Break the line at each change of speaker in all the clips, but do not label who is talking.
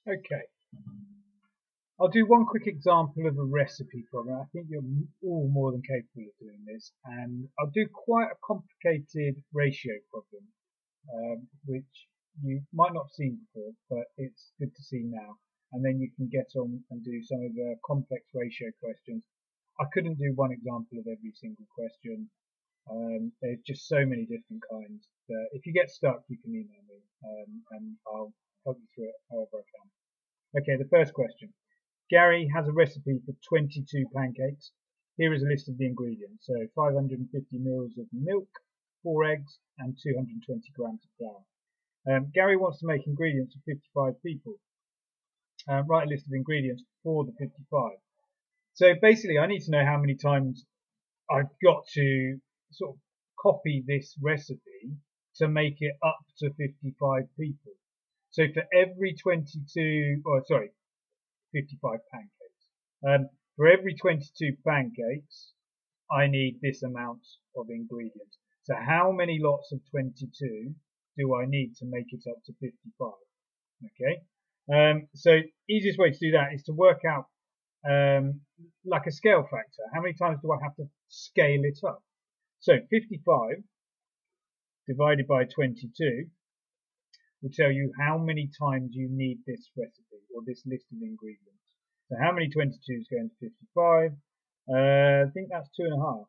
Okay, I'll do one quick example of a recipe problem. I think you're all more than capable of doing this, and I'll do quite a complicated ratio problem, which you might not have seen before, but it's good to see now. And then you can get on and do some of the complex ratio questions. I couldn't do one example of every single question. There's just so many different kinds that if you get stuck, you can email me, and I'll help you through it however I can. Okay, the first question. Gary has a recipe for 22 pancakes. Here is a list of the ingredients. So 550 mils of milk, 4 eggs, and 220 grams of flour. Gary wants to make ingredients for 55 people. Write a list of ingredients for the 55. So basically, I need to know how many times I've got to sort of copy this recipe to make it up to 55 people. So for every 55 pancakes. For every 22 pancakes, I need this amount of ingredients. So how many lots of 22 do I need to make it up to 55? Okay. So easiest way to do that is to work out like a scale factor. How many times do I have to scale it up? So 55 divided by 22 will tell you how many times you need this recipe or this list of ingredients. So how many 22s go into 55? I think that's 2.5.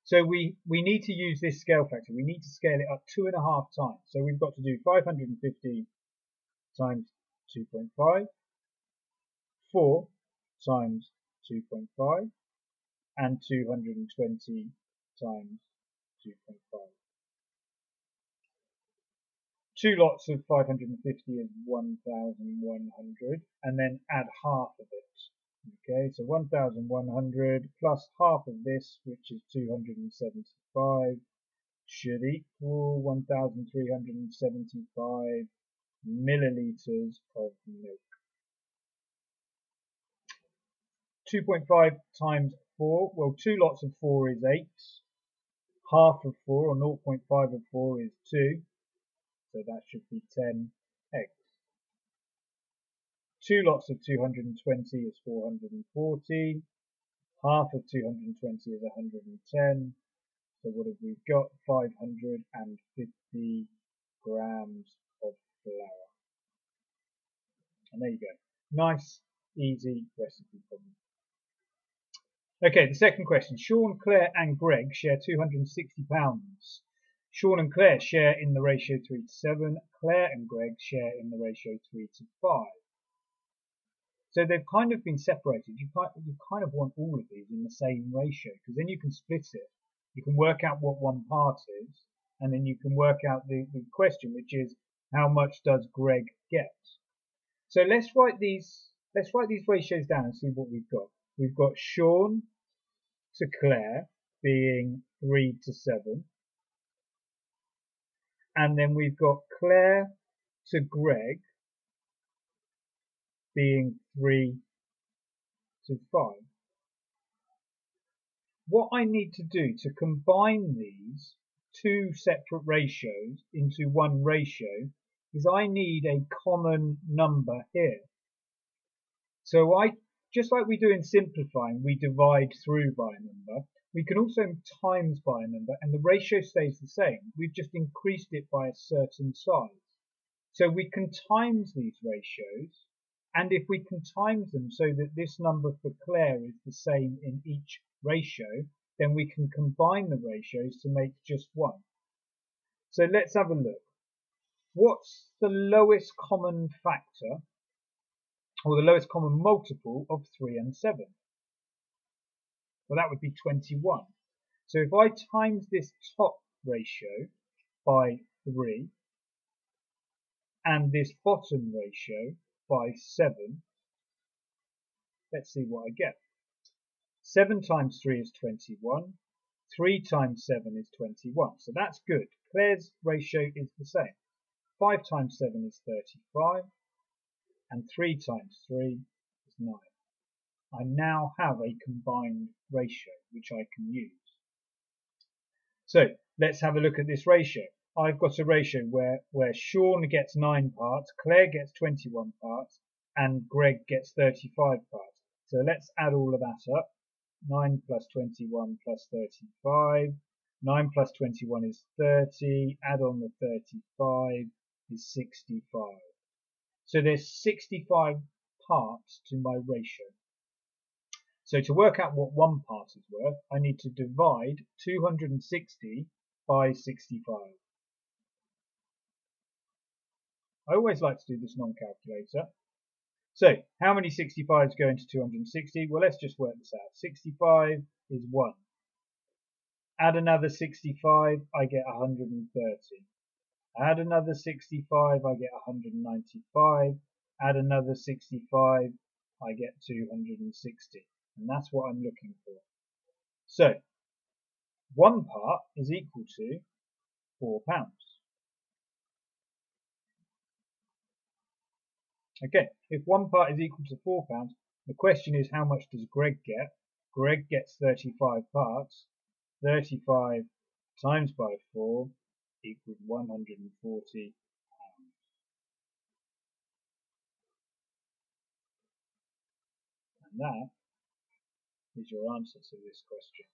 So we need to use this scale factor. We need to scale it up 2.5 times. So we've got to do 550 times 2.5, 4 times 2.5, and 220 times 2.5. Two lots of 550 is 1,100, and then add half of it. Okay, so 1,100 plus half of this, which is 275, should equal 1,375 milliliters of milk. 2.5 times 4, well, 2 lots of 4 is 8. Half of 4, or 0.5 of 4 is 2. So that should be 10 eggs. 2 lots of 220 is 440. Half of 220 is 110. So what have we got? 550 grams of flour. And there you go. Nice, easy recipe problem. Okay, the second question. Sean, Claire and Greg share £260. Sean and Claire share in the ratio 3 to 7. Claire and Greg share in the ratio 3 to 5. So they've kind of been separated. You kind of want all of these in the same ratio, because then you can split it. You can work out what one part is, and then you can work out the question, which is how much does Greg get? So let's write these ratios down and see what we've got. We've got Sean to Claire being 3 to 7. And then we've got Claire to Greg being 3 to 5. What I need to do to combine these two separate ratios into one ratio is I need a common number here. So just like we do in simplifying, we divide through by a number. We can also times by a number, and the ratio stays the same. We've just increased it by a certain size. So we can times these ratios, and if we can times them so that this number for Claire is the same in each ratio, then we can combine the ratios to make just one. So let's have a look. What's the lowest common factor, or the lowest common multiple of 3 and 7? Well, that would be 21. So if I times this top ratio by 3 and this bottom ratio by 7, let's see what I get. 7 times 3 is 21. 3 times 7 is 21. So that's good. Claire's ratio is the same. 5 times 7 is 35. And 3 times 3 is 9. I now have a combined ratio which I can use. So let's have a look at this ratio. I've got a ratio where Sean gets 9 parts, Claire gets 21 parts, and Greg gets 35 parts. So let's add all of that up. 9 plus 21 plus 35. 9 plus 21 is 30. Add on the 35 is 65. So there's 65 parts to my ratio. So to work out what 1 part is worth, I need to divide 260 by 65. I always like to do this non-calculator. So how many 65s go into 260? Well, let's just work this out. 65 is 1. Add another 65, I get 130. Add another 65, I get 195. Add another 65, I get 260. And that's what I'm looking for. So 1 part is equal to £4. Okay, if 1 part is equal to £4, the question is how much does Greg get? Greg gets 35 parts. 35 times by 4 equals £140. And that is your answer to this question.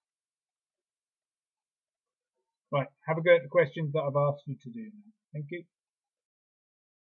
Right, have a go at the questions that I've asked you to do now. Thank you.